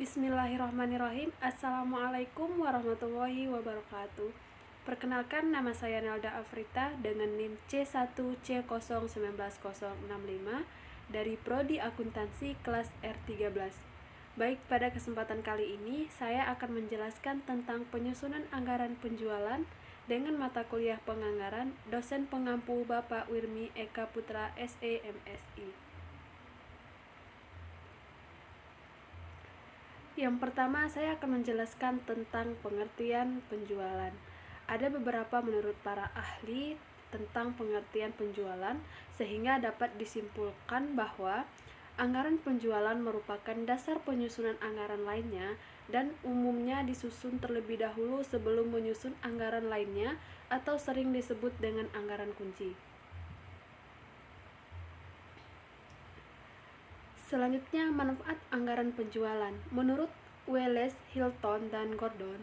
Bismillahirrahmanirrahim. Assalamualaikum warahmatullahi wabarakatuh. Perkenalkan, nama saya Nelda Afrita dengan NIM C1C019065 dari Prodi Akuntansi kelas R13. Baik, pada kesempatan kali ini saya akan menjelaskan tentang penyusunan anggaran penjualan dengan mata kuliah penganggaran dosen pengampu Bapak Wirmi Eka Putra SEMSI. Yang pertama, saya akan menjelaskan tentang pengertian penjualan. Ada beberapa menurut para ahli tentang pengertian penjualan, sehingga dapat disimpulkan bahwa anggaran penjualan merupakan dasar penyusunan anggaran lainnya dan umumnya disusun terlebih dahulu sebelum menyusun anggaran lainnya atau sering disebut dengan anggaran kunci. Selanjutnya, manfaat anggaran penjualan. Menurut Welles, Hilton, dan Gordon,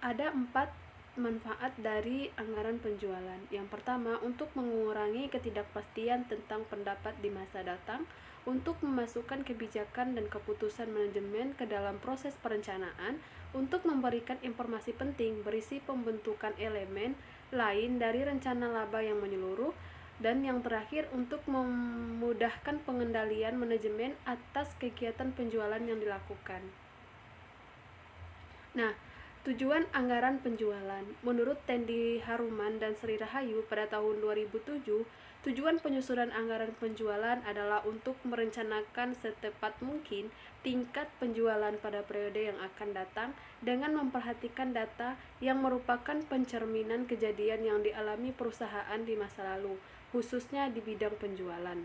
ada 4 manfaat dari anggaran penjualan. Yang pertama, untuk mengurangi ketidakpastian tentang pendapat di masa datang, untuk memasukkan kebijakan dan keputusan manajemen ke dalam proses perencanaan, untuk memberikan informasi penting berisi pembentukan elemen lain dari rencana laba yang menyeluruh, dan yang terakhir untuk memudahkan pengendalian manajemen atas kegiatan penjualan yang dilakukan. Nah, tujuan anggaran penjualan. Menurut Tendi Haruman dan Sri Rahayu pada tahun 2007, tujuan penyusunan anggaran penjualan adalah untuk merencanakan setepat mungkin tingkat penjualan pada periode yang akan datang dengan memperhatikan data yang merupakan pencerminan kejadian yang dialami perusahaan di masa lalu, khususnya di bidang penjualan.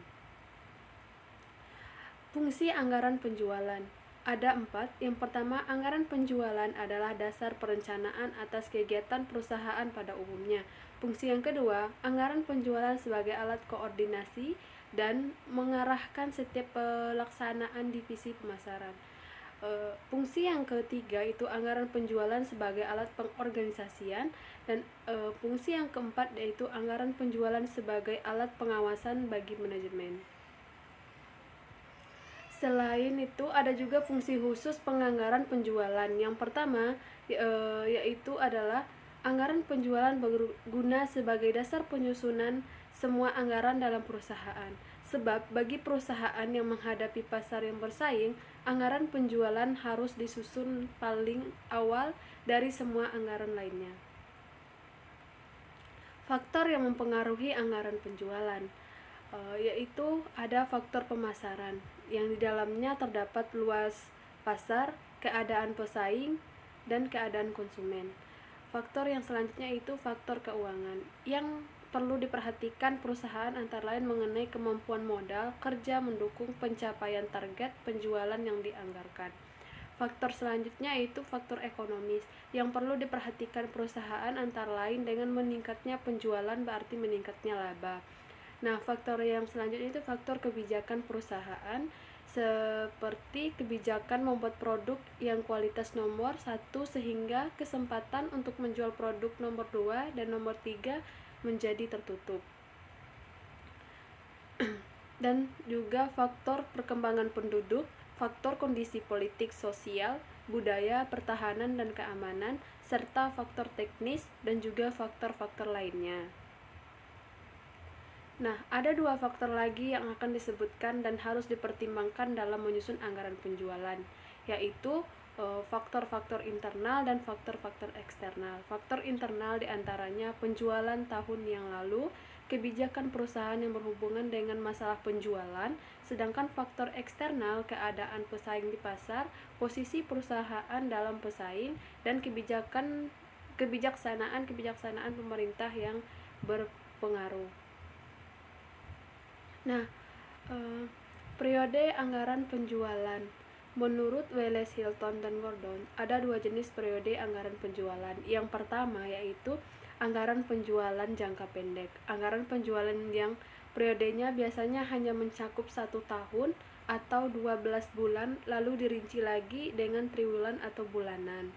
Fungsi anggaran penjualan ada 4. Yang pertama, anggaran penjualan adalah dasar perencanaan atas kegiatan perusahaan pada umumnya. Fungsi yang kedua, anggaran penjualan sebagai alat koordinasi dan mengarahkan setiap pelaksanaan divisi pemasaran. Fungsi yang ketiga itu anggaran penjualan sebagai alat pengorganisasian, dan fungsi yang keempat yaitu anggaran penjualan sebagai alat pengawasan bagi manajemen. Selain itu, ada juga fungsi khusus penganggaran penjualan. Yang pertama yaitu adalah anggaran penjualan berguna sebagai dasar penyusunan semua anggaran dalam perusahaan. Sebab bagi perusahaan yang menghadapi pasar yang bersaing, anggaran penjualan harus disusun paling awal dari semua anggaran lainnya. Faktor yang mempengaruhi anggaran penjualan yaitu ada faktor pemasaran, yang di dalamnya terdapat luas pasar, keadaan pesaing, dan keadaan konsumen. Faktor yang selanjutnya itu faktor keuangan, yang perlu diperhatikan perusahaan antara lain mengenai kemampuan modal kerja mendukung pencapaian target penjualan yang dianggarkan. Faktor selanjutnya itu faktor ekonomis, yang perlu diperhatikan perusahaan antara lain dengan meningkatnya penjualan berarti meningkatnya laba. Nah, faktor yang selanjutnya itu faktor kebijakan perusahaan, seperti kebijakan membuat produk yang kualitas nomor 1 sehingga kesempatan untuk menjual produk nomor 2 dan nomor 3 menjadi tertutup. Dan juga faktor perkembangan penduduk, faktor kondisi politik, sosial, budaya, pertahanan dan keamanan, serta faktor teknis dan juga faktor-faktor lainnya. Nah, ada 2 faktor lagi yang akan disebutkan dan harus dipertimbangkan dalam menyusun anggaran penjualan, yaitu faktor-faktor internal dan faktor-faktor eksternal. Faktor internal diantaranya penjualan tahun yang lalu, kebijakan perusahaan yang berhubungan dengan masalah penjualan, sedangkan faktor eksternal keadaan pesaing di pasar, posisi perusahaan dalam pesaing, dan kebijaksanaan pemerintah yang berpengaruh. Nah, periode anggaran penjualan. Menurut Welles, Hilton, dan Gordon, ada 2 jenis periode anggaran penjualan. Yang pertama yaitu anggaran penjualan jangka pendek. Anggaran penjualan yang periodenya biasanya hanya mencakup 1 tahun atau 12 bulan, lalu dirinci lagi dengan triwulan atau bulanan.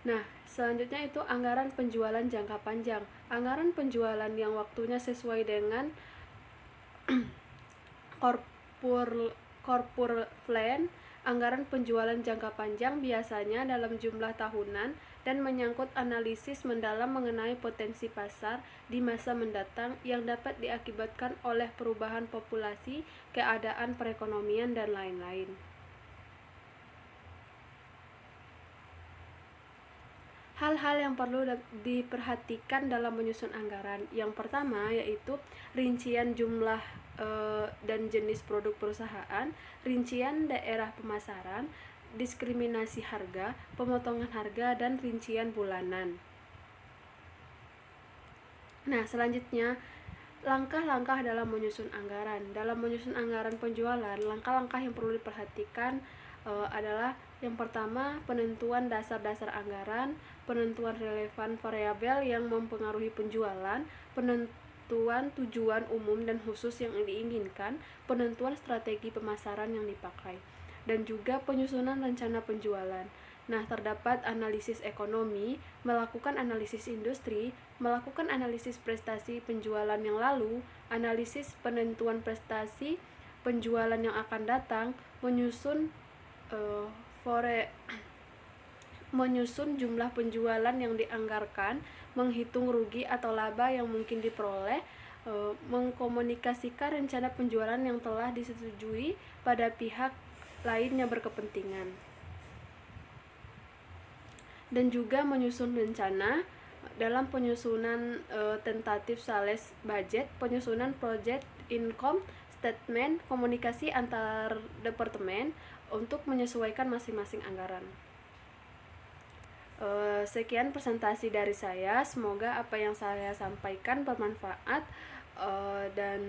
Nah, selanjutnya itu anggaran penjualan jangka panjang. Anggaran penjualan yang waktunya sesuai dengan corporate plan. Anggaran penjualan jangka panjang biasanya dalam jumlah tahunan dan menyangkut analisis mendalam mengenai potensi pasar di masa mendatang yang dapat diakibatkan oleh perubahan populasi, keadaan perekonomian, dan lain-lain. Hal-hal yang perlu diperhatikan dalam menyusun anggaran. Yang pertama yaitu rincian jumlah dan jenis produk perusahaan, rincian daerah pemasaran, diskriminasi harga, pemotongan harga, dan rincian bulanan. Nah, selanjutnya langkah-langkah dalam menyusun anggaran. Dalam menyusun anggaran penjualan, langkah-langkah yang perlu diperhatikan adalah yang pertama, penentuan dasar-dasar anggaran, penentuan relevan variabel yang mempengaruhi penjualan, penentuan tujuan umum dan khusus yang diinginkan, penentuan strategi pemasaran yang dipakai, dan juga penyusunan rencana penjualan. Nah, terdapat analisis ekonomi, melakukan analisis industri, melakukan analisis prestasi penjualan yang lalu, analisis penentuan prestasi penjualan yang akan datang, menyusun jumlah penjualan yang dianggarkan, menghitung rugi atau laba yang mungkin diperoleh, mengkomunikasikan rencana penjualan yang telah disetujui pada pihak lain yang berkepentingan, dan juga menyusun rencana dalam penyusunan tentatif sales budget, penyusunan project income statement, komunikasi antar departemen untuk menyesuaikan masing-masing anggaran. Sekian presentasi dari saya. Semoga apa yang saya sampaikan bermanfaat, dan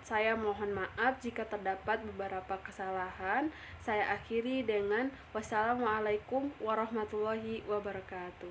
saya mohon maaf jika terdapat beberapa kesalahan. Saya akhiri dengan wassalamualaikum warahmatullahi wabarakatuh.